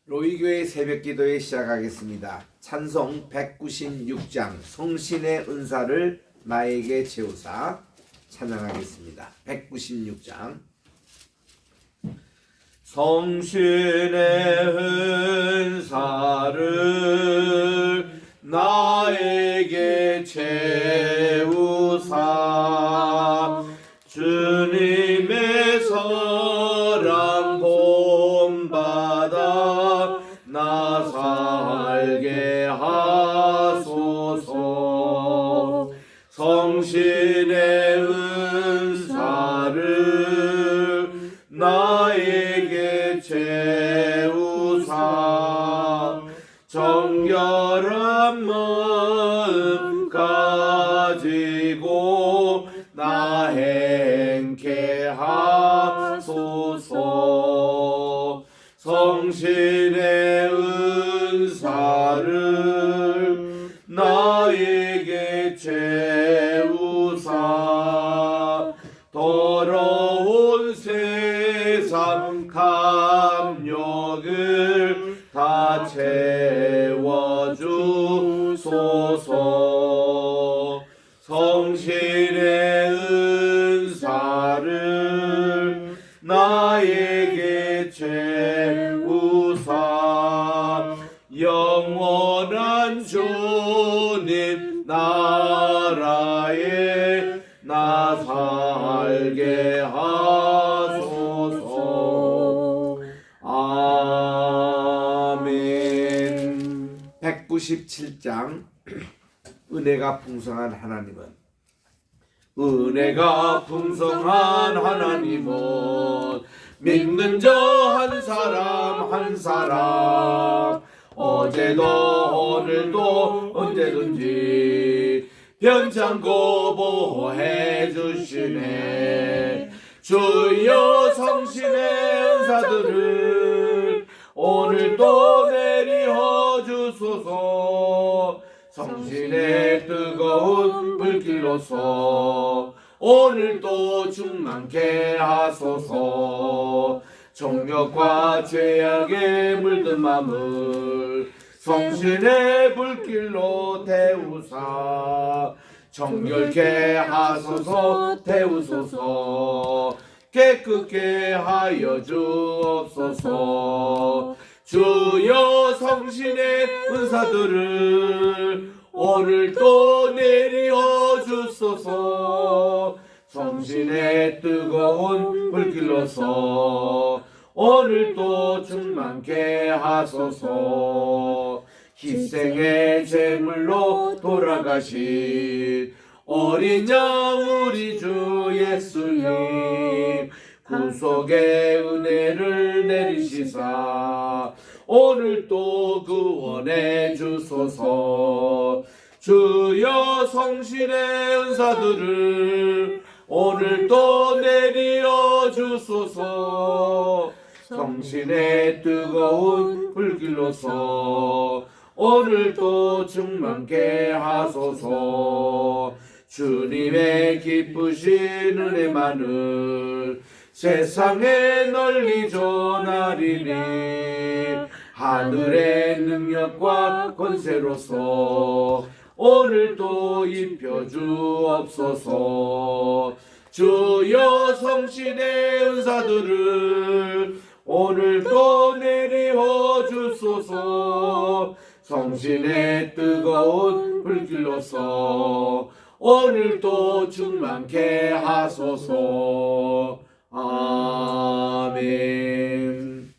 로이교회 새벽기도회 시작하겠습니다. 찬송 196장 성신의 은사를 나에게 채우사 찬양하겠습니다. 196장 성신의 은사를 나에게 채우사 주님의 사랑 본받아 나 살게 하소서. 성신의 은사를 나에게 채우사 정결한 마음 가지고 나 행케 하소서. 성신의 은사를 나에게 채우사 더러운 세상 감욕을 다 채워주소서. 성신의 은사를 나에게 채우사 영원한 주님 나라에 나 살게 하소서. 아멘. 197장 은혜가 풍성한 하나님은 은혜가 풍성한 하나님은 믿는 자 한 사람 한 사람 어제도 오늘도 언제든지 변찮고 보호해 주시네. 주여 성신의 은사들을 오늘도 내리어 주소서. 성신의 뜨거운 불길로서 오늘도 충만케 하소서. 정욕과 죄악에 물든 마음을 성신의 불길로 태우사 정결케 하소서. 태우소서. 깨끗게 하여 주옵소서. 주여 성신의 은사들을 오늘도 내리어 주소서. 성신의 뜨거운 불길로서 오늘도 충만케 하소서. 희생의 제물로 돌아가신 어린 양 우리 주 예수님 구속의 은혜를 내리시사 오늘도 구원해 주소서. 주여 성신의 은사들을 오늘도 내리어 주소서. 성신의 뜨거운 불길로서 오늘도 충만케 하소서. 주님의 기쁘신 은혜만을 세상에 널리 전하리니 하늘의 능력과 권세로서 오늘도 입혀 주옵소서. 주여 성신의 은사들을 오늘도 내리어 주소서. 성신의 뜨거운 불길로서 오늘도 충만케 하소서. 아멘.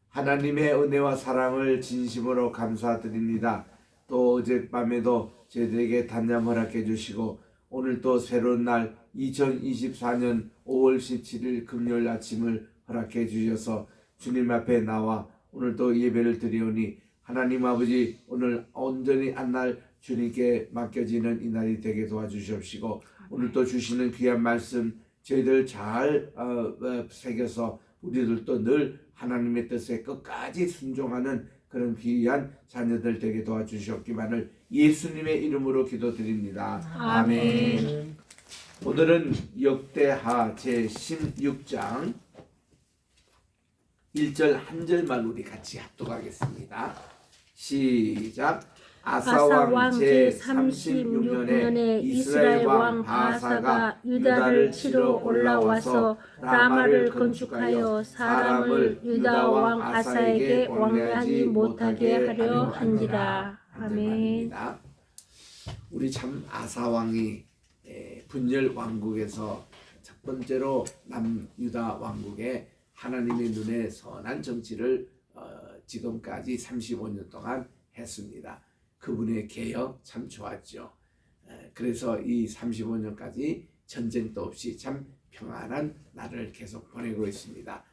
하나님의 은혜와 사랑을 진심으로 감사드립니다. 또 어젯밤에도 저희들에게 단잠 허락해 주시고 오늘 또 새로운 날 2024년 5월 17일 금요일 아침을 허락해 주셔서 주님 앞에 나와 오늘 또 예배를 드리오니 하나님 아버지 오늘 온전히 한 날 주님께 맡겨지는 이 날이 되게 도와주시옵시고 오늘 또 주시는 귀한 말씀 저희들 잘 새겨서 우리들도 늘 하나님의 뜻에 끝까지 순종하는 그런 귀한 자녀들 되게 도와주시옵기만을 예수님의 이름으로 기도드립니다. 아멘. 오늘은 역대하 제16장 1절 한 절만 우리 같이 합독하겠습니다. 시작. 아사 왕 제36년에 이스라엘 왕 바하사가 유다를 치러 올라와서 라마를 건축하여 사람을 유다 왕 아사에게 왕래하지 못하게 하려 한지라. 아멘. 우리 참 아사 왕이 분열 왕국에서 첫 번째로 남유다 왕국에 하나님의 눈에 선한 정치를 지금까지 35년 동안 했습니다. 그분의 개혁 참 좋았죠. 그래서 이 35년까지 전쟁도 없이 참 평안한 날을 계속 보내고 있습니다.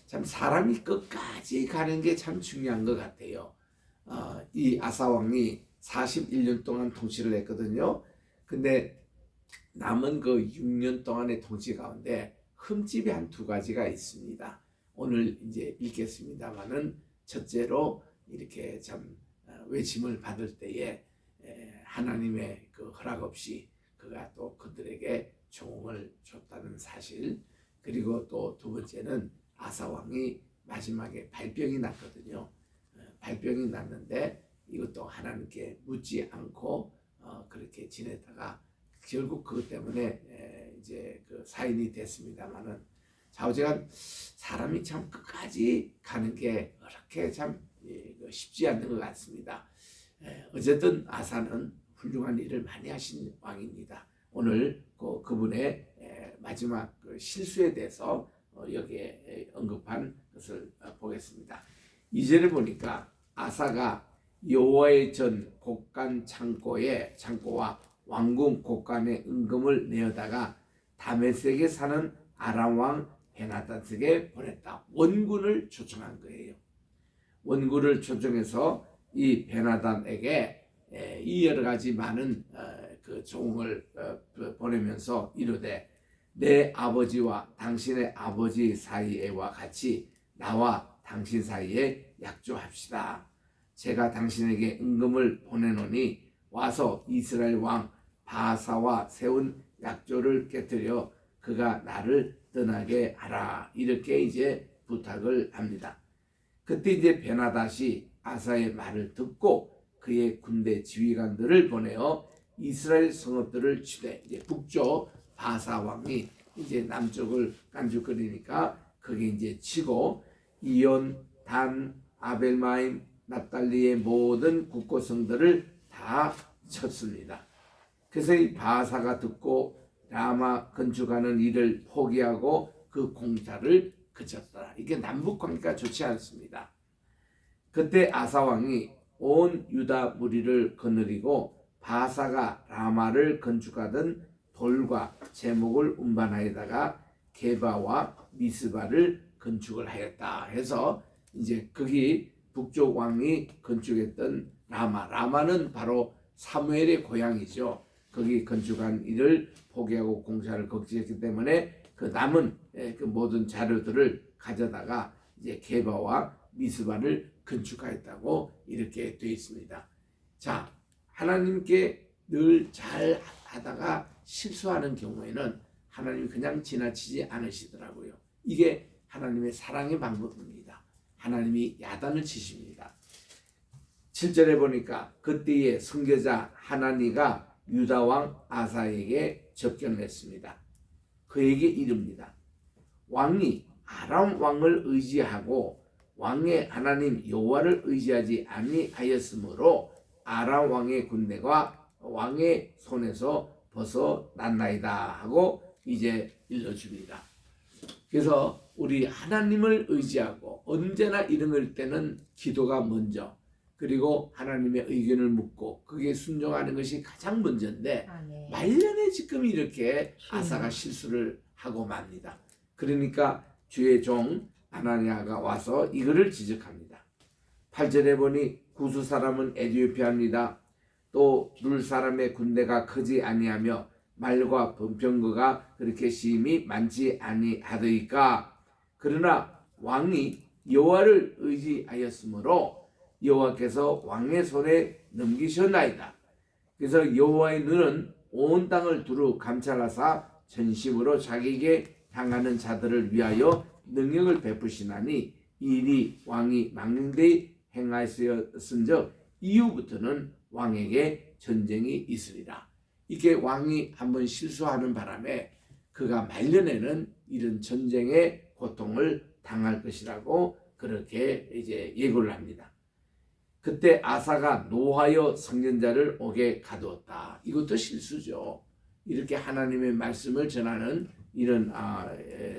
참 사람이 끝까지 가는 게 참 중요한 것 같아요. 이 아사 왕이 41년 동안 통치를 했거든요. 근데 남은 그 6년 동안의 통치 가운데 흠집이 한 두 가지가 있습니다. 오늘 이제 읽겠습니다만은 첫째로 이렇게 참 외침을 받을 때에 하나님의 그 허락 없이 그가 또 그들에게 종을 줬다는 사실, 그리고 또 두 번째는 아사 왕이 마지막에 발병이 났거든요. 발병이 났는데 이것도 하나님께 묻지 않고 그렇게 지내다가 결국 그것 때문에 이제 그 사인이 됐습니다만은 좌우지간 사람이 참 끝까지 가는 게 그렇게 참 쉽지 않는 것 같습니다. 어쨌든 아사는 훌륭한 일을 많이 하신 왕입니다. 오늘 그분의 마지막 실수에 대해서 여기에 언급한 것을 보겠습니다. 2절에 보니까 아사가 여호와의 전 곡간 창고와 왕궁 곡간에 은금을 내어다가 다메섹에 사는 아람 왕 베나닷에게 보냈다. 원군을 초청한 거예요. 원군을 초청해서 이 베나닷에게 이 여러 가지 많은 그 종을 보내면서 이르되 내 아버지와 당신의 아버지 사이에와 같이 나와 당신 사이에 약조합시다. 제가 당신에게 은금을 보내노니 와서 이스라엘 왕 바하사와 세운 약조를 깨뜨려 그가 나를 떠나게 하라. 이렇게 이제 부탁을 합니다. 그때 이제 베나닷이 아사의 말을 듣고 그의 군대 지휘관들을 보내어 이스라엘 성읍들을 치되, 이제 북쪽 바하사 왕이 이제 남쪽을 깐죽거리니까 그게 이제 치고 이온, 단, 아벨마임, 납달리의 모든 국고성들을 다 쳤습니다. 그래서 이 바하사가 듣고 라마 건축하는 일을 포기하고 그 공사를 그쳤더라. 이게 남북 관계가 좋지 않습니다. 그때 아사 왕이 온 유다 무리를 거느리고 바하사가 라마를 건축하던 돌과 제목을 운반하여다가 게바와 미스바를 건축을 하였다 해서 이제 거기 북쪽 왕이 건축했던 라마는 바로 사무엘의 고향이죠. 거기 건축한 일을 포기하고 공사를 거치했기 때문에 그 남은 그 모든 자료들을 가져다가 이제 게바와 미스바를 건축하였다고 이렇게 되어 있습니다. 자, 하나님께 늘 잘 하다가 실수하는 경우에는 하나님이 그냥 지나치지 않으시더라고요. 이게 하나님의 사랑의 방법입니다. 하나님이 야단을 치십니다. 7절에 보니까 그때의 선교자 하나니가 유다 왕 아사에게 접견했습니다. 그에게 이릅니다. 왕이 아람 왕을 의지하고 왕의 하나님 여호와를 의지하지 아니하였으므로 아람 왕의 군대가 왕의 손에서 벗어났나이다 하고 이제 일러줍니다. 그래서 우리 하나님을 의지하고 언제나 이럴 때는 기도가 먼저, 그리고 하나님의 의견을 묻고 그게 순종하는 것이 가장 먼저인데 말년에 지금 이렇게 아사가 실수를 하고 맙니다. 그러니까 주의 종 아나니아가 와서 이거를 지적합니다. 8절에 보니 구스 사람은 에디오피아입니다. 또 룰 사람의 군대가 크지 아니하며 말과 병거가 그렇게 심히 많지 아니하더이까. 그러나 왕이 여호와를 의지하였으므로 여호와께서 왕의 손에 넘기셨나이다. 그래서 여호와의 눈은 온 땅을 두루 감찰하사 전심으로 자기에게 당하는 자들을 위하여 능력을 베푸시나니 일이 왕이 망령되이 행하였은즉 이후부터는 왕에게 전쟁이 있으리라. 이게 왕이 한번 실수하는 바람에 그가 말년에는 이런 전쟁의 고통을 당할 것이라고 그렇게 이제 예고를 합니다. 그때 아사가 노하여 선견자를 옥에 가두었다. 이것도 실수죠. 이렇게 하나님의 말씀을 전하는 이런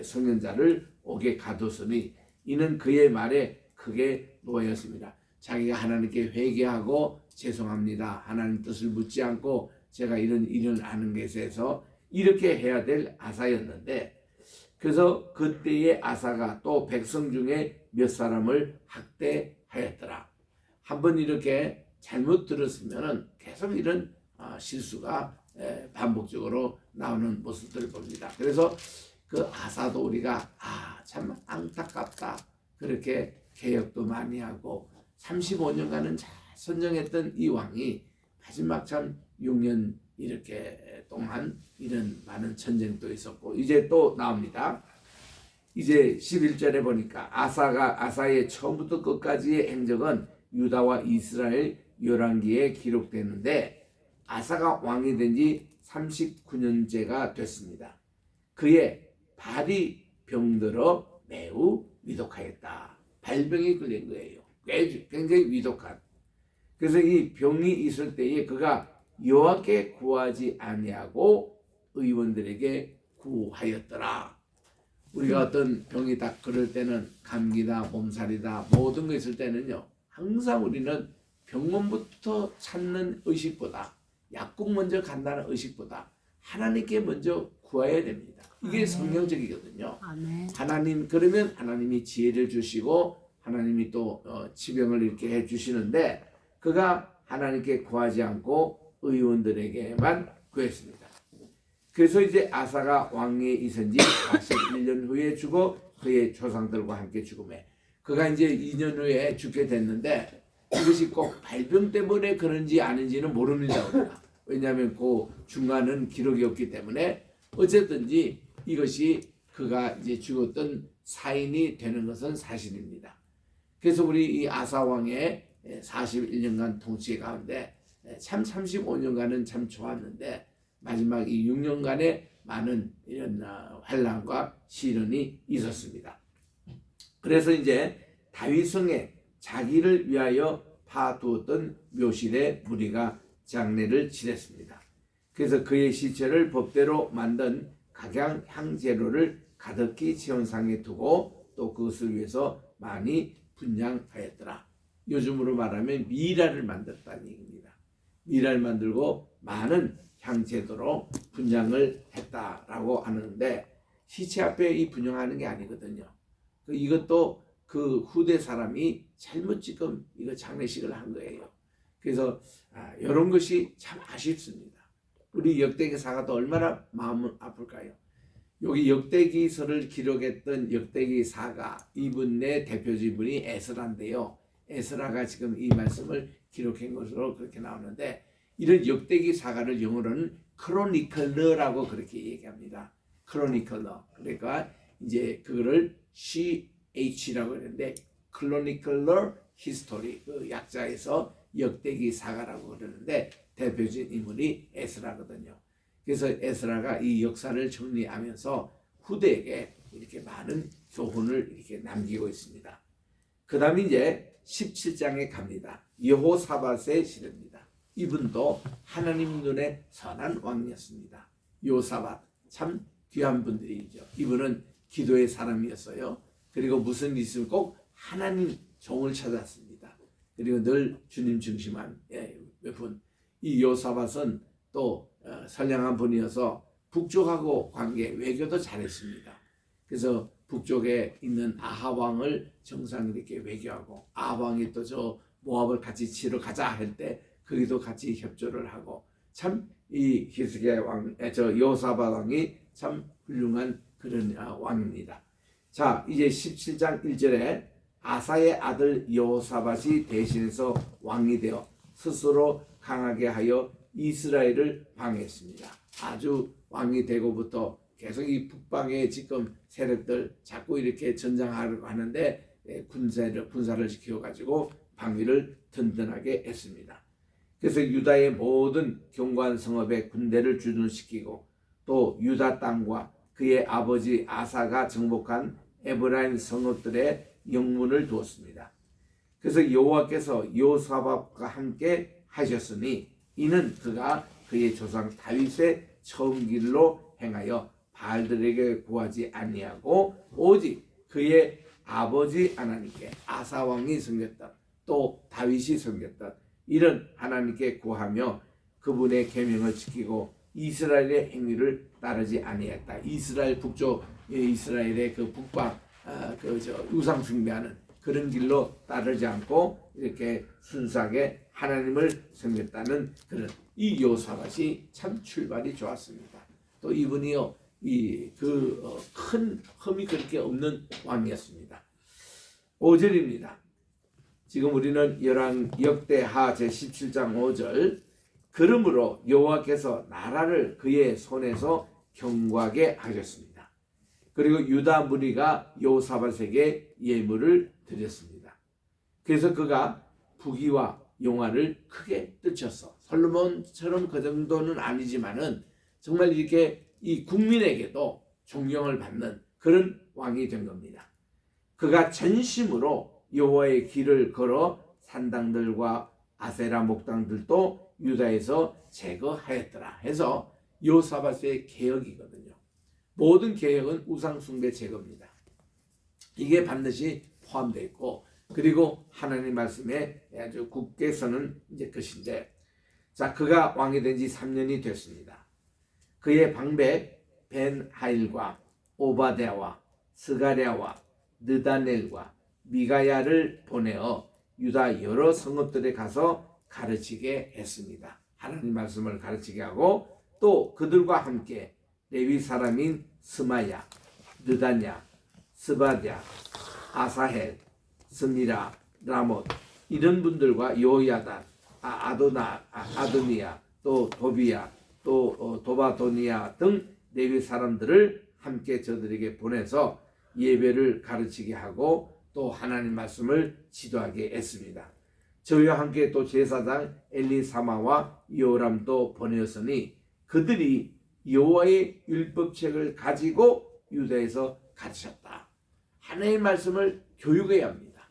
선견자를 옥에 가뒀으니 이는 그의 말에 크게 노하였습니다. 자기가 하나님께 회개하고 죄송합니다. 하나님 뜻을 묻지 않고 제가 이런 일을 하는 것에 대해서 이렇게 해야 될 아사였는데, 그래서 그때의 아사가 또 백성 중에 몇 사람을 학대하였더라. 한번 이렇게 잘못 들었으면 계속 이런 실수가 반복적으로 나오는 모습들을 봅니다. 그래서 그 아사도 우리가 참 안타깝다. 그렇게 개혁도 많이 하고 35년간은 잘 선정했던 이 왕이 마지막 참 6년 이렇게 동안 이런 많은 전쟁도 있었고, 이제 또 나옵니다. 이제 11절에 보니까 아사의 처음부터 끝까지의 행적은 유다와 이스라엘 열왕기에 기록되는데, 아사가 왕이 된 지 39년째가 됐습니다. 그의 발이 병들어 매우 위독하였다. 발병이 걸린 거예요. 굉장히 위독한. 그래서 이 병이 있을 때에 그가 여호와께 구하지 아니하고 의원들에게 구하였더라. 우리가 어떤 병이 딱 그럴 때는 감기다, 몸살이다, 모든 거 있을 때는요, 항상 우리는 병원부터 찾는 의식보다, 약국 먼저 간다는 의식보다 하나님께 먼저 구해야 됩니다. 이게 성경적이거든요. 하나님, 그러면 하나님이 지혜를 주시고 하나님이 또 지병을 이렇게 해주시는데, 그가 하나님께 구하지 않고 의원들에게만 구했습니다. 그래서 이제 아사가 왕위에 있은 지 41년 후에 죽어 그의 조상들과 함께 죽음에, 그가 이제 2년 후에 죽게 됐는데, 이것이 꼭 발병 때문에 그런지 아닌지는 모릅니다. 우리가. 왜냐하면 그 중간은 기록이 없기 때문에 어쨌든지 이것이 그가 이제 죽었던 사인이 되는 것은 사실입니다. 그래서 우리 이 아사 왕의 41년간 통치 가운데 참 35년간은 참 좋았는데 마지막 이 6년간에 많은 이런 환난과 시련이 있었습니다. 그래서 이제 다윗성에 자기를 위하여 파두었던 묘실에 무리가 장례를 지냈습니다. 그래서 그의 시체를 법대로 만든 각양 향재료를 가득히 제원상에 두고 또 그것을 위해서 많이 분양하였더라. 요즘으로 말하면 미라를 만들었다는 얘기입니다. 미라를 만들고 많은 향제도로 분양을 했다라고 하는데, 시체 앞에 이 분양하는 게 아니거든요. 이것도 그 후대 사람이 잘못 지금 이거 장례식을 한 거예요. 그래서 이런 것이 참 아쉽습니다. 우리 역대기사가 또 얼마나 마음은 아플까요? 여기 역대기서를 기록했던 역대기사가 이분의 대표적인 분이 에스라인데요. 에스라가 지금 이 말씀을 기록한 것으로 그렇게 나오는데, 이런 역대기사가를 영어로는 크로니클러라고 그렇게 얘기합니다. 크로니클러. 그러니까 이제 그거를 CH라고 했는데 크로니클러 히스토리, 그 약자에서 역대기사가라고 그러는데 대표적인 인물이 에스라거든요. 그래서 에스라가 이 역사를 정리하면서 후대에게 이렇게 많은 교훈을 이렇게 남기고 있습니다. 그 다음에 이제 17장에 갑니다. 여호사밧의 시대입니다. 이분도 하나님 눈에 선한 왕이었습니다. 여호사밧 참 귀한 분들이죠. 이분은 기도의 사람이었어요. 그리고 무슨 일 있으면 꼭 하나님 종을 찾았습니다. 그리고 늘 주님 중심한 분. 이 여호사밧은 또 선량한 분이어서 북쪽하고 관계 외교도 잘했습니다. 그래서 북쪽에 있는 아합 왕을 정상 이렇게 외교하고, 아합 왕이 또 저 모압을 같이 치러 가자 할 때 거기도 같이 협조를 하고, 참 이 히스기야 왕, 저 여호사밧 왕이 참 훌륭한 그런 왕입니다. 자, 이제 17장 1절에 아사의 아들 여호사밧이 대신해서 왕이 되어 스스로 강하게 하여 이스라엘을 방해했습니다. 아주 왕이 되고부터 계속 이 북방에 지금 세력들 자꾸 이렇게 전장하려고 하는데 군사를 시켜가지고 방위를 든든하게 했습니다. 그래서 유다의 모든 견고한 성읍에 군대를 주둔시키고 또 유다 땅과 그의 아버지 아사가 정복한 에브라임 성읍들의 영문을 두었습니다. 그래서 여호와께서 여호사밧과 함께 하셨으니 이는 그가 그의 조상 다윗의 처음 길로 행하여 바알들에게 구하지 아니하고 오직 그의 아버지 하나님께 아사 왕이 섬겼던 또 다윗이 섬겼던 이런 하나님께 구하며 그분의 계명을 지키고 이스라엘의 행위를 따르지 아니했다. 이스라엘 북쪽 이스라엘의 그 북방 우상 숭배하는 그런 길로 따르지 않고 이렇게 순수하게 하나님을 섬겼다는 그런 이 여호사밧이 참 출발이 좋았습니다. 또 이분이요 큰 흠이 그렇게 없는 왕이었습니다. 5절입니다. 지금 우리는 역대하 제17장 5절 그러므로 여호와께서 나라를 그의 손에서 견고하게 하셨습니다. 그리고 유다 무리가 여호사밧에게 예물을 드렸습니다. 그래서 그가 부귀와 영화를 크게 떨쳤어. 솔로몬처럼 그 정도는 아니지만은 정말 이렇게 이 국민에게도 존경을 받는 그런 왕이 된 겁니다. 그가 전심으로 여호와의 길을 걸어 산당들과 아세라 목당들도 유다에서 제거하였더라 해서 여호사밧의 개혁이거든요. 모든 개혁은 우상 숭배 제거입니다. 이게 반드시 포함되어 있고 그리고 하나님 말씀에 아주 굳게 서는 이제 것인데 자 그가 왕이 된 지 3년이 됐습니다. 그의 방백 벤하일과 오바댜와 스가랴와 느다넬과 미가야를 보내어 유다 여러 성읍들에 가서 가르치게 했습니다. 하나님 말씀을 가르치게 하고 또 그들과 함께 레위 사람인 스마야, 느다냐, 스바랴, 아사헬, 스미라, 라못 이런 분들과 요야단, 아도니아, 또 도비야, 또 도바도니아 등 레위 사람들을 함께 저들에게 보내서 예배를 가르치게 하고 또 하나님 말씀을 지도하게 했습니다. 저희와 함께 또 제사장 엘리사마와 요람도 보내었으니 그들이 여호와의 율법책을 가지고 유다에서 가르쳤다. 하나님의 말씀을 교육해야 합니다.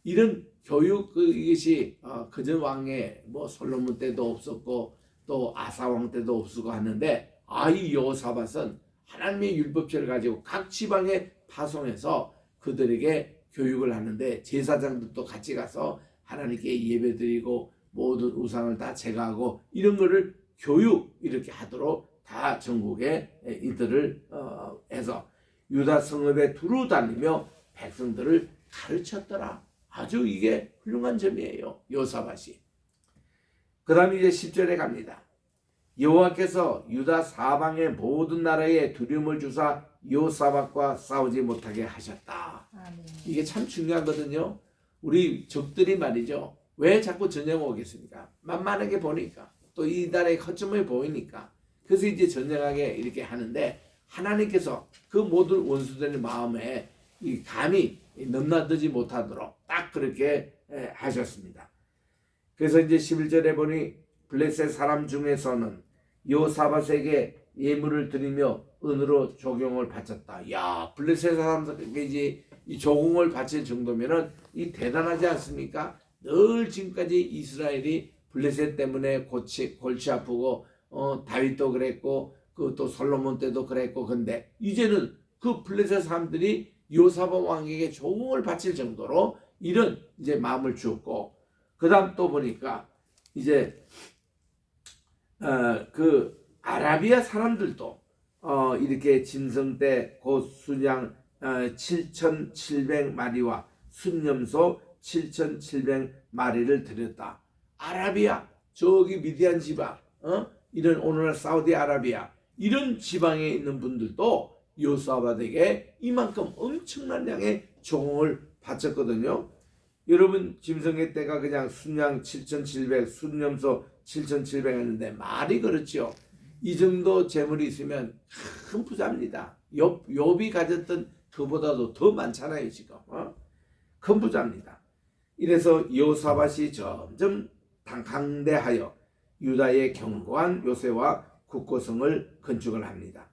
이런 교육 이것이 그전 왕의 뭐 솔로몬 때도 없었고 또 아사 왕 때도 없었고 하는데 이 여호사밧은 하나님의 율법책을 가지고 각 지방에 파송해서 그들에게 교육을 하는데 제사장들도 같이 가서 하나님께 예배드리고 모든 우상을 다 제거하고 이런 거를 교육 이렇게 하도록 다 전국에 이들을 해서 유다 성읍에 두루 다니며 백성들을 가르쳤더라. 아주 이게 훌륭한 점이에요. 여호사밧이. 그 다음에 이제 10절에 갑니다. 여호와께서 유다 사방의 모든 나라에 두려움을 주사 여호사밧과 싸우지 못하게 하셨다. 아멘. 이게 참 중요하거든요. 우리 적들이 말이죠. 왜 자꾸 전쟁 오겠습니까? 만만하게 보니까 또 이 나라의 허점을 보이니까 그래서 이제 전쟁하게 이렇게 하는데 하나님께서 그 모든 원수들의 마음에 이 감히 넘나들지 못하도록 딱 그렇게 하셨습니다. 그래서 이제 11절에 보니 블레셋 사람 중에서는 여호사밧에게 예물을 드리며 은으로 조공을 바쳤다. 야, 블레셋 사람들에게 이제 이 조공을 바칠 정도면은 이 대단하지 않습니까? 늘 지금까지 이스라엘이 블레셋 때문에 골치 아프고 다윗도 그랬고 그 또 솔로몬 때도 그랬고 근데 이제는 그 블레셋 사람들이 여호사밧 왕에게 조공을 바칠 정도로 이런 이제 마음을 주었고 그다음 또 보니까 이제 그 아라비아 사람들도 이렇게 짐승 때 곧 순양 7,700마리와 순염소 7,700마리를 드렸다. 아라비아 저기 미디안 지방 이런 오늘날 사우디아라비아 이런 지방에 있는 분들도 여호사밧에게 이만큼 엄청난 양의 조공을 바쳤거든요. 여러분 짐승의 때가 그냥 순양 7,700 순염소 7,700 했는데 말이 그렇죠. 이 정도 재물이 있으면 큰 부자입니다. 욥이 가졌던 그보다도 더 많잖아요 지금. 큰 부자입니다. 이래서 여호사밧이 점점 강대하여 유다의 견고한 요새와 국고성을 건축을 합니다.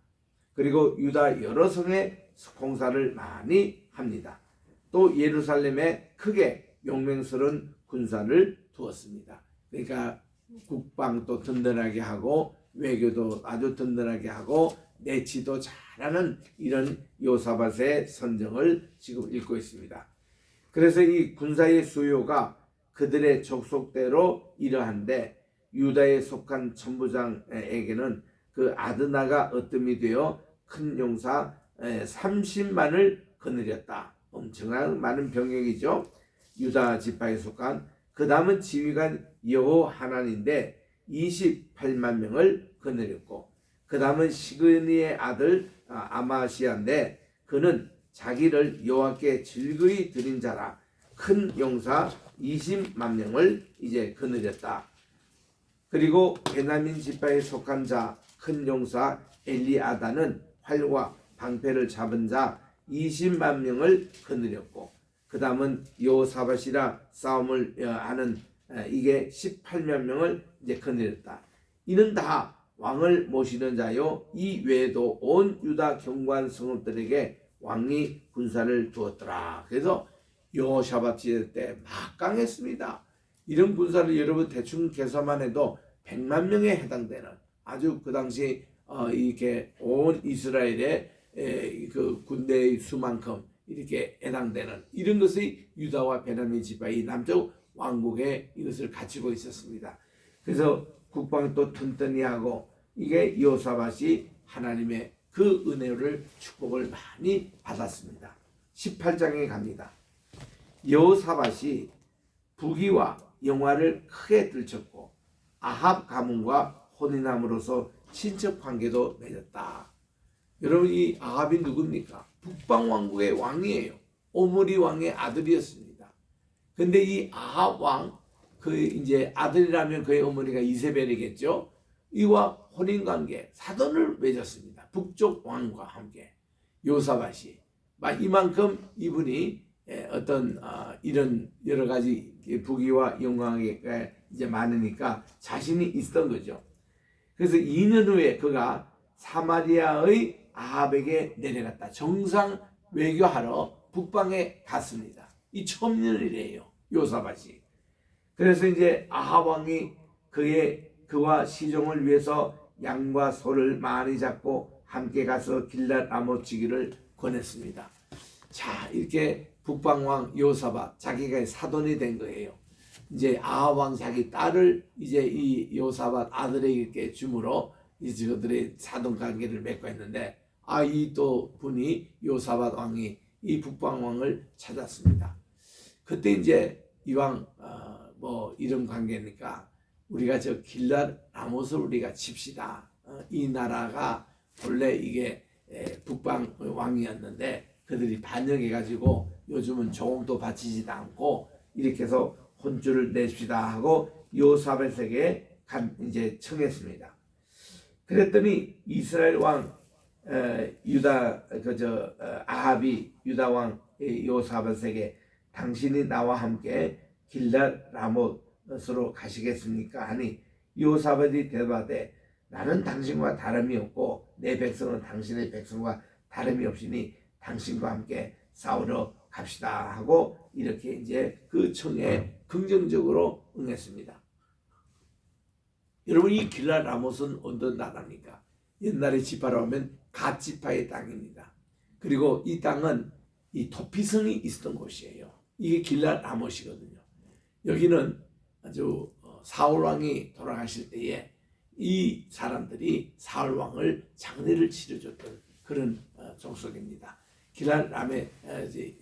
그리고 유다 여러 성에 공사를 많이 합니다. 또 예루살렘에 크게 용맹스러운 군사를 두었습니다. 그러니까 국방도 든든하게 하고 외교도 아주 든든하게 하고 내치도 잘하는 이런 여호사밧의 선정을 지금 읽고 있습니다. 그래서 이 군사의 수요가 그들의 족속대로 이러한데 유다에 속한 천부장에게는 그 아드나가 어뜸이 되어 큰 용사 30만을 거느렸다. 엄청난 많은 병력이죠. 유다 지파에 속한. 그 다음은 지휘관 여호하난인데 28만 명을 거느렸고, 그 다음은 시그니의 아들 아마시아인데 그는 자기를 여호와께 즐거이 드린 자라 큰 용사 20만 명을 이제 거느렸다. 그리고 베냐민 지파에 속한 자 큰 용사 엘리아다는 활과 방패를 잡은 자 20만 명을 거느렸고, 그 다음은 여호사밧이라 싸움을 하는 이게 18만 명을 이제 거느렸다. 이는 다 왕을 모시는 자요, 이 외에도 온 유다 견고한 성읍들에게 왕이 군사를 두었더라. 그래서 여호사밧 시대 때 막강했습니다. 이런 군사를 여러분 대충 계산만 해도 100만 명에 해당되는 아주 그 당시 이렇게 온 이스라엘의 그 군대의 수만큼 이렇게 해당되는 이런 것이 유다와 베냐민 지파의 남쪽 왕국에 이것을 갖추고 있었습니다. 그래서 국방도 튼튼히 하고 이게 여호사밧이 하나님의 그 은혜를 축복을 많이 받았습니다. 18장에 갑니다. 여호사밧이 부귀와 영화를 크게 들쳤고 아합 가문과 혼인함으로써 친척 관계도 맺었다. 여러분, 이 아합이 누굽니까? 북방 왕국의 왕이에요. 오므리 왕의 아들이었습니다. 근데 이 아합 왕, 그 이제 아들이라면 그의 어머니가 이세벨이겠죠. 이와 혼인 관계, 사돈을 맺었습니다. 북쪽 왕과 함께. 여호사밧이 이만큼 이분이 어떤 이런 여러 가지 부귀와 영광이 이제 많으니까 자신이 있었던 거죠. 그래서 2년 후에 그가 사마리아의 아합에게 내려갔다. 정상 외교하러 북방에 갔습니다. 이 처음 있는 일이에요, 여호사밧이. 그래서 이제 아합 왕이 그와 시종을 위해서 양과 소를 많이 잡고 함께 가서 길랏 라모치기를 권했습니다. 자, 이렇게 북방왕 여호사밧 자기가 사돈이 된 거예요. 이제 아합 왕 자기 딸을 이제 이 여호사밧 아들에게 주므로 이제 그들의 사돈 관계를 맺고 있는데 이 또 분이 여호사밧 왕이 이 북방 왕을 찾았습니다. 그때 이제 이왕 뭐 이런 관계니까 우리가 저 길랏 라못을 우리가 칩시다. 이 나라가 원래 이게 북방 왕이었는데 그들이 반역해가지고 요즘은 조금도 바치지도 않고 이렇게 해서 혼주를 내십시다 하고 여호사밧에게 이제 청했습니다. 그랬더니 이스라엘 왕 유다 아합이 유다 왕 여호사밧에게 당신이 나와 함께 길랏 라못으로 가시겠습니까 하니 여호사밧이 대답하되 나는 당신과 다름이 없고 내 백성은 당신의 백성과 다름이 없으니 당신과 함께 싸우러 갑시다 하고 이렇게 이제 그 청에 긍정적으로 응했습니다. 여러분, 이 길랏 라못은 어떤 나라입니까? 옛날에 지파로 하면 갓 지파의 땅입니다. 그리고 이 땅은 이 토피성이 있었던 곳이에요. 이게 길랏 라못이거든요. 여기는 아주 사울 왕이 돌아가실 때에 이 사람들이 사울 왕을 장례를 치러줬던 그런 족속입니다. 길랏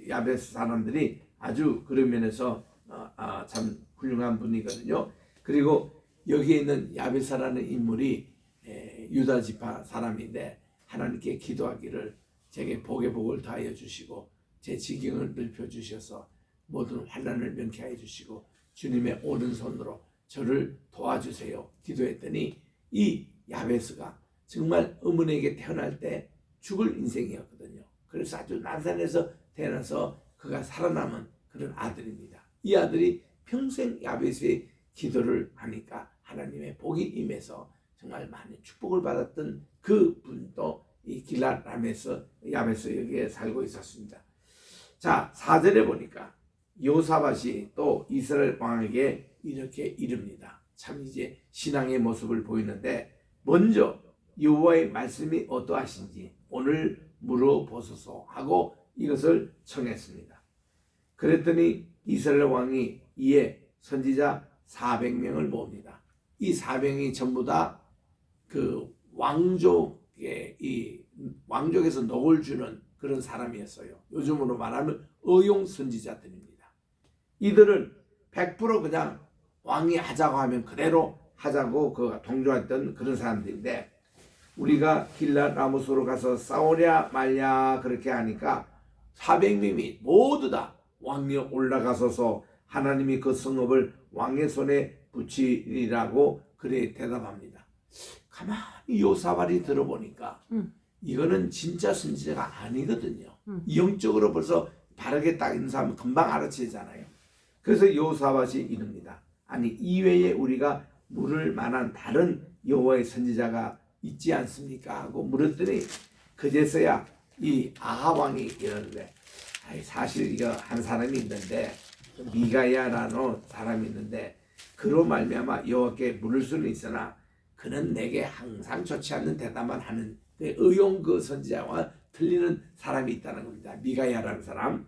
야베스 사람들이 아주 그런 면에서 참 훌륭한 분이거든요. 그리고 여기에 있는 야베사라는 인물이 유다 지파 사람인데 하나님께 기도하기를 제게 복의 복을 더하여 주시고 제 지경을 넓혀 주셔서 모든 환난을 면케하여 주시고 주님의 오른손으로 저를 도와주세요 기도했더니 이 야베스가 정말 어머니에게 태어날 때 죽을 인생이었거든요. 그래서 아주 난산에서 태어나서 그가 살아남은 그런 아들입니다. 이 아들이 평생 야베스의 기도를 하니까 하나님의 복이 임해서 정말 많은 축복을 받았던 그 분도 이 길랏 야베스 여기에 살고 있었습니다. 자, 4절에 보니까 요사밧이 또 이스라엘 왕에게 이렇게 이릅니다. 참 이제 신앙의 모습을 보이는데, 먼저 여호와의 말씀이 어떠하신지 오늘 물어보소서 하고 이것을 청했습니다. 그랬더니 이스라엘 왕이 이에 선지자 400명을 모읍니다. 이 400명이 전부 다 그 왕족에서 녹을 주는 그런 사람이었어요. 요즘으로 말하면 의용 선지자들입니다. 이들은 100% 그냥 왕이 하자고 하면 그대로 하자고 동조했던 그런 사람들인데, 우리가 길랏 라모스로 가서 싸우랴 말랴 그렇게 하니까 400명이 모두 다 왕위에 올라가서서 하나님이 그 성읍을 왕의 손에 붙이리라고 그래 대답합니다. 가만히 요사밧이 들어보니까 이거는 진짜 선지자가 아니거든요. 영적으로 벌써 바르게 딱 있는 사람은 금방 알아채잖아요. 그래서 요사밧이 이릅니다. 아니, 이외에 우리가 물을 만한 다른 여호와의 선지자가 있지 않습니까? 하고 물었더니 그제서야 이 아합 왕이 이러는데, 사실 이거 한 사람이 있는데, 미가야라는 사람이 있는데 그로 말미암아 여호와께 물을 수는 있으나 그는 내게 항상 좋지 않는 대답만 하는 의용 그 선지자와 틀리는 사람이 있다는 겁니다. 미가야라는 사람.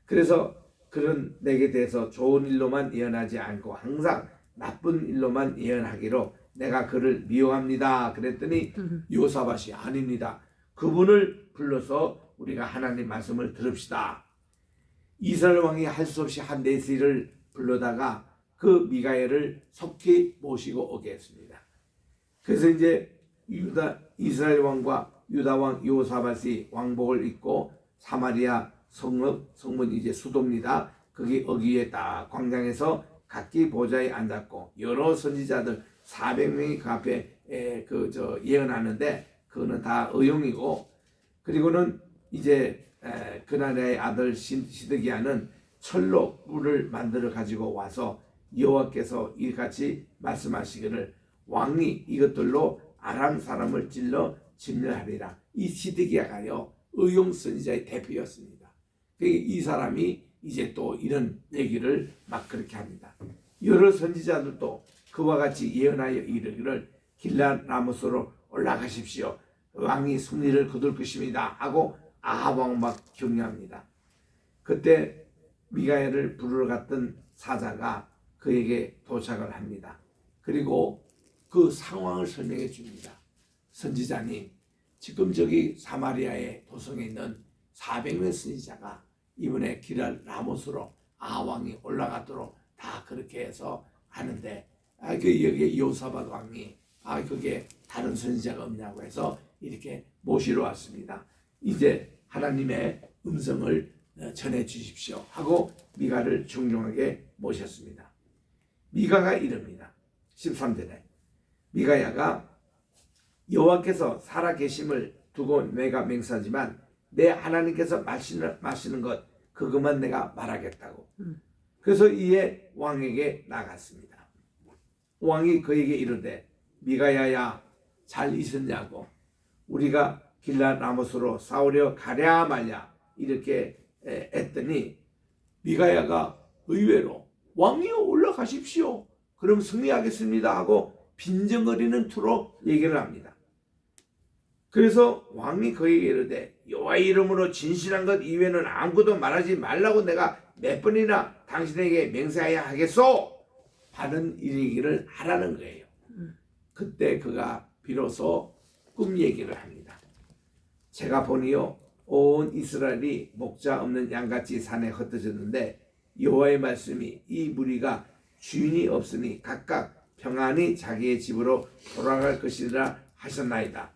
그래서 그는 내게 대해서 좋은 일로만 예언하지 않고 항상 나쁜 일로만 예언하기로 내가 그를 미워합니다. 그랬더니 요사밧이 아닙니다. 그분을 불러서 우리가 하나님 말씀을 들읍시다. 이스라엘 왕이 할 수 없이 한 네시를 불러다가 그 미가엘을 속히 모시고 오게 했습니다. 그래서 이제 이스라엘 왕과 유다 왕 요사밧이 왕복을 입고 사마리아 성문 이제 수도입니다. 거기 어귀에 딱 광장에서 각기 보좌에 앉았고 여러 선지자들 400명이 그 앞에 예언하는데 그거는 다 의용이고, 그리고는 이제 그나라의 아들 시드기야는 철로 뿔을 만들어 가지고 와서 여호와께서 이같이 말씀하시기를 왕이 이것들로 아람 사람을 찔러 진멸하리라. 이 시드기야가요 의용 선지자의 대표였습니다. 이 사람이 이제 또 이런 얘기를 막 그렇게 합니다. 여러 선지자들도 그와 같이 예언하여 이르기를 길랏 라모스로 올라가십시오. 왕이 승리를 거둘 것입니다. 하고 아합 왕 막 격려합니다. 그때 미가엘을 부르러 갔던 사자가 그에게 도착을 합니다. 그리고 그 상황을 설명해 줍니다. 선지자님, 지금 저기 사마리아의 도성에 있는 400명 선지자가 이번에 길랏 라모스로 아합 왕이 올라가도록 다 그렇게 해서 하는데, 여기에 요사밧 왕이 그게 다른 선지자가 없냐고 해서 이렇게 모시러 왔습니다. 이제 하나님의 음성을 전해 주십시오 하고 미가를 중종하게 모셨습니다. 미가가 이릅니다. 13절에 미가야가 여호와께서 살아 계심을 두고 내가 맹세하지만 내 하나님께서 마시는 것 그것만 내가 말하겠다고. 그래서 이에 왕에게 나갔습니다. 왕이 그에게 이르되 미가야야 잘 있었냐고, 우리가 길랏 라모스로 싸우려 가랴 말랴 이렇게 했더니 미가야가 의외로 왕이여 올라가십시오. 그럼 승리하겠습니다 하고 빈정거리는 투로 얘기를 합니다. 그래서 왕이 그에게 이르되 여호와의 이름으로 진실한 것 이외에는 아무것도 말하지 말라고 내가 몇 번이나 당신에게 맹세하여 하겠소 하는 얘기를 하라는 거예요. 그때 그가 비로소 꿈 얘기를 합니다. 제가 보니요 온 이스라엘이 목자 없는 양같이 산에 흩어졌는데 여호와의 말씀이 이 무리가 주인이 없으니 각각 평안히 자기의 집으로 돌아갈 것이라 하셨나이다.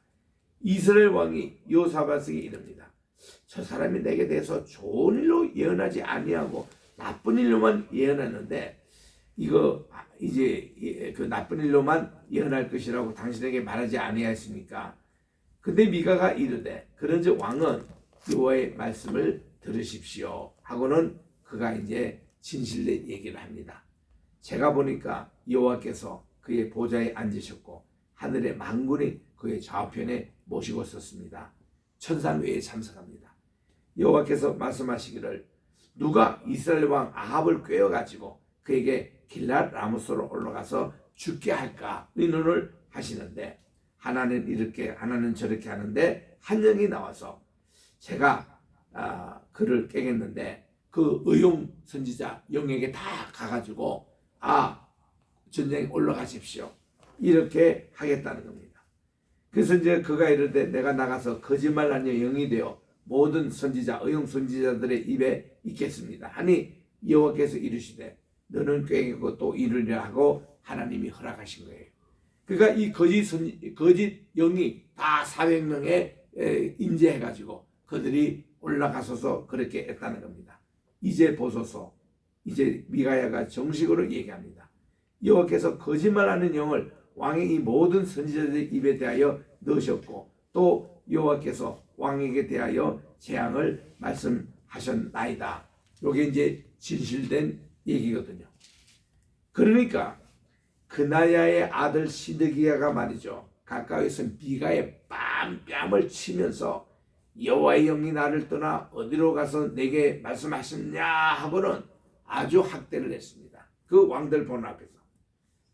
이스라엘 왕이 요사밧에게 이릅니다. 저 사람이 내게 대해서 좋은 일로 예언하지 아니하고 나쁜 일로만 예언하는데 이거 이제 그 나쁜 일로만 예언할 것이라고 당신에게 말하지 아니하였습니까? 근데 미가가 이르되 그런즉 왕은 여호와의 말씀을 들으십시오 하고는 그가 이제 진실된 얘기를 합니다. 제가 보니까 여호와께서 그의 보좌에 앉으셨고 하늘의 만군이 그의 좌우편에 모시고 섰습니다. 천상회에 참석합니다. 여호와께서 말씀하시기를 누가 이스라엘 왕 아합을 꾀어가지고 그에게 길랏 라모스로 올라가서 죽게 할까 의논을 하시는데 하나는 이렇게 하나는 저렇게 하는데 한 영이 나와서 제가 그를 깨겠는데 그 의용 선지자 영에게 다 가가지고 전쟁에 올라가십시오 이렇게 하겠다는 겁니다. 그래서 이제 그가 이르되 내가 나가서 거짓말하는 영이 되어 모든 선지자 의용 선지자들의 입에 있겠습니다 하니 여호와께서 이르시되 너는 꾀겠고 또 이르리라 하고 하나님이 허락하신 거예요. 그러니까 이 거짓 영이 다 400명에 임재해가지고 그들이 올라가서서 그렇게 했다는 겁니다. 이제 보소서. 이제 미가야가 정식으로 얘기합니다. 여호와께서 거짓말하는 영을 왕의 이 모든 선지자들의 입에 대하여 넣으셨고 또 여호와께서 왕에게 대하여 재앙을 말씀하셨나이다. 이게 이제 진실된 얘기거든요. 그러니까 그나야의 아들 시드기야가 말이죠. 가까이서 미가의 뺨을 치면서 여호와의 영이 나를 떠나 어디로 가서 내게 말씀하셨냐 하고는 아주 학대를 했습니다. 그 왕들 보는 앞에서.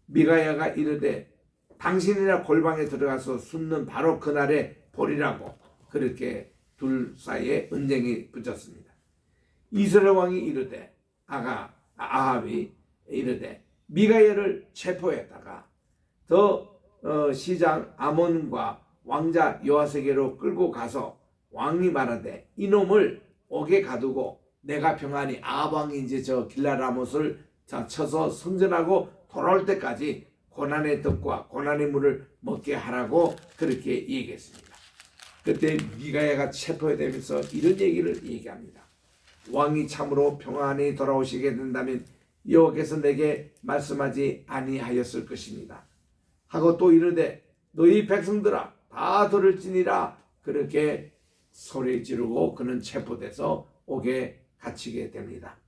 미가야가 이르되 당신이나 골방에 들어가서 숨는 바로 그날에 보리라고 그렇게 둘 사이에 언쟁이 붙었습니다. 이스라엘 왕이 이르되 아합이 이르되 미가야를 체포했다가 시장 아몬과 왕자 요아세게로 끌고 가서 왕이 말하되 이놈을 옥에 가두고 내가 평안히 아합 왕이 이제 저 길라라못을 쳐서 성전하고 돌아올 때까지 고난의 떡과 고난의 물을 먹게 하라고 그렇게 얘기했습니다. 그때 미가야가 체포되면서 이런 얘기를 얘기합니다. 왕이 참으로 평안히 돌아오시게 된다면 여호와께서 내게 말씀하지 아니하였을 것입니다. 하고 또 이르되 너희 백성들아 다 들을지니라 그렇게 소리 지르고 그는 체포돼서 옥에 갇히게 됩니다.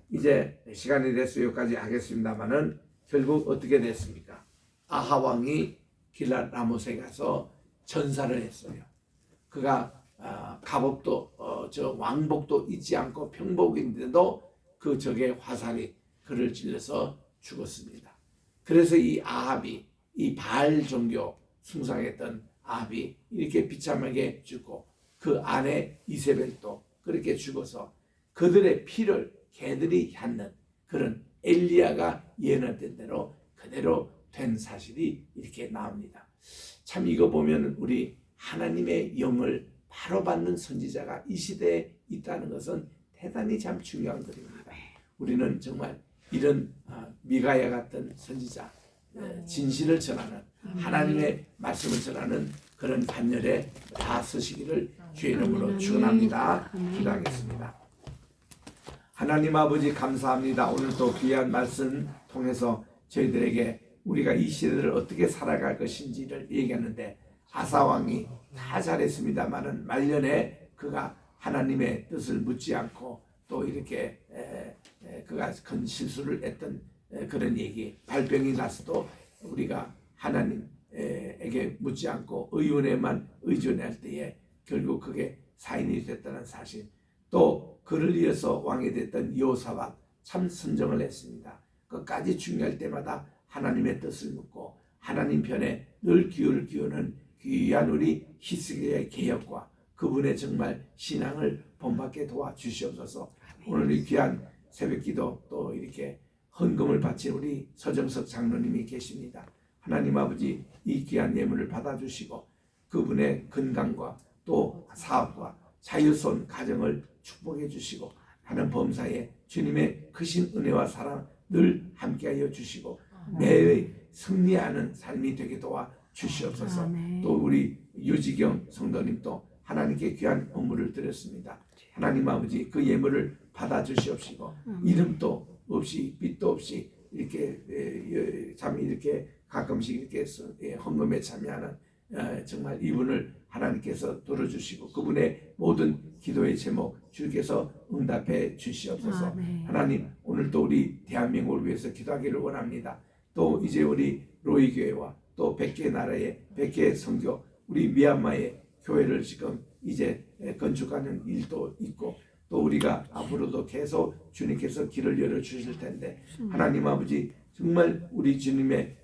이제 시간이 돼서 여기까지 하겠습니다만은 결국 어떻게 됐습니까? 아합 왕이 길랏 라못에 가서 전사를 했어요. 그가 갑옷도 저 왕복도 잊지 않고 평복인데도 그 적의 화살이 그를 찔러서 죽었습니다. 그래서 이 아합이 이 바알 종교 숭상했던 아합이 이렇게 비참하게 죽고 그 아내 이세벨도 그렇게 죽어서 그들의 피를 개들이 핥는 그런 엘리야가 예언했던 대로 그대로 된 사실이 이렇게 나옵니다. 참 이거 보면 우리 하나님의 영을 바로 받는 선지자가 이 시대에 있다는 것은 대단히 참 중요한 것입니다. 우리는 정말 이런 미가야 같은 선지자, 진실을 전하는 하나님의 말씀을 전하는 그런 반열에 다 서시기를 주의 이름으로 축원합니다. 기도하겠습니다. 하나님 아버지 감사합니다. 오늘도 귀한 말씀 통해서 저희들에게 우리가 이 시대를 어떻게 살아갈 것인지를 얘기하는데 아사 왕이 다 잘했습니다만은 말년에 그가 하나님의 뜻을 묻지 않고 또 이렇게 그가 큰 실수를 했던 그런 얘기, 발병이 나서도 우리가 하나님에게 묻지 않고 의원에만 의존할 때에 결국 그게 사인이 됐다는 사실, 또 그를 이어서 왕이 됐던 여호사밧 참 선정을 했습니다. 끝까지 중요할 때마다 하나님의 뜻을 묻고 하나님 편에 늘 귀를 기우는 귀한 우리 히스기야의 개혁과 그분의 정말 신앙을 본받게 도와주시옵소서. 오늘 이 귀한 새벽기도 또 이렇게 헌금을 바친 우리 서정석 장로님이 계십니다. 하나님 아버지 이 귀한 예물을 받아주시고 그분의 건강과 또 사업과 자유스러운 가정을 축복해 주시고 하는 범사에 주님의 크신 은혜와 사랑 늘 함께하여 주시고 매일 승리하는 삶이 되게 도와 주시옵소서. 또 우리 유지경 성도님도 하나님께 귀한 업무를 드렸습니다. 하나님 아버지 그 예물을 받아 주시옵시고 이름도 없이 빛도 없이 이렇게 참 이렇게 가끔씩 이렇게 헌금에 참여하는 정말 이분을 하나님께서 들어주시고 그분의 모든 기도의 제목 주께서 응답해 주시옵소서. 아멘. 하나님 오늘도 우리 대한민국을 위해서 기도하기를 원합니다. 또 이제 우리 로이 교회와 또 100개 나라의 100개 선교 우리 미얀마의 교회를 지금 이제 건축하는 일도 있고 또 우리가 앞으로도 계속 주님께서 길을 열어주실 텐데 하나님 아버지 정말 우리 주님의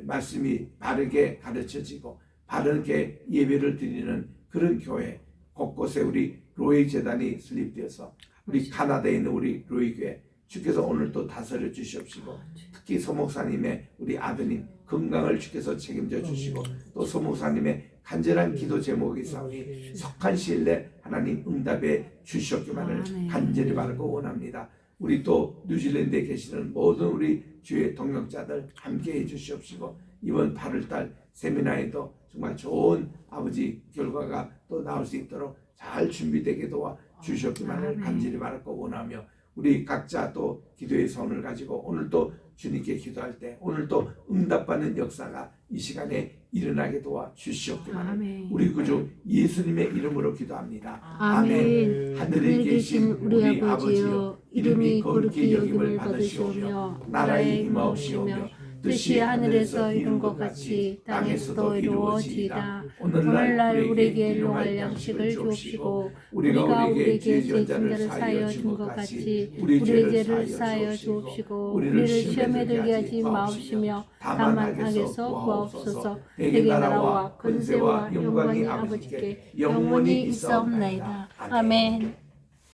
말씀이 바르게 가르쳐지고 바르게 예배를 드리는 그런 교회 곳곳에 우리 로이 재단이 설립되어서 우리 카나다에 있는 우리 로이 교회 주께서 오늘 또 다스려 주시옵시고 특히 소목사님의 우리 아드님 건강을 주께서 책임져 주시고 또 소목사님의 간절한 기도 제목이 있사오니 속한 시일 내 하나님 응답해 주시옵기만을 간절히 바라고 원합니다. 우리 또 뉴질랜드에 계시는 모든 우리 주의 동역자들 함께해 주시옵시고 이번 8월달 세미나에도 정말 좋은 아버지 결과가 또 나올 수 있도록 잘 준비되게 도와 주시옵기만을 간절히 바라고 원하며 우리 각자 또 기도의 손을 가지고 오늘 또 주님께 기도할 때 오늘 또 응답받는 역사가 이 시간에 일어나게 도와 주시옵기만을 우리 구주 예수님의 이름으로 기도합니다. 아멘. 하늘에 계신 우리 아버지여 이름이 거룩히 여김을 받으시오며 나라의 임하옵시오며 뜻이 하늘에서 이룬 것 같이 땅에서도 이루어지이다. 오늘날 우리에게 일용할 양식을 주옵시고 우리가 우리에게 죄 지은 자를 사하여 준 것 같이 우리 죄를 사하여 주옵시고 우리를 시험에 들게 하지 마옵시며 다만 악에서 구하옵소서. 내게 나라와 권세와 영광이 아버지께 영원히 있사옵나이다. 아멘.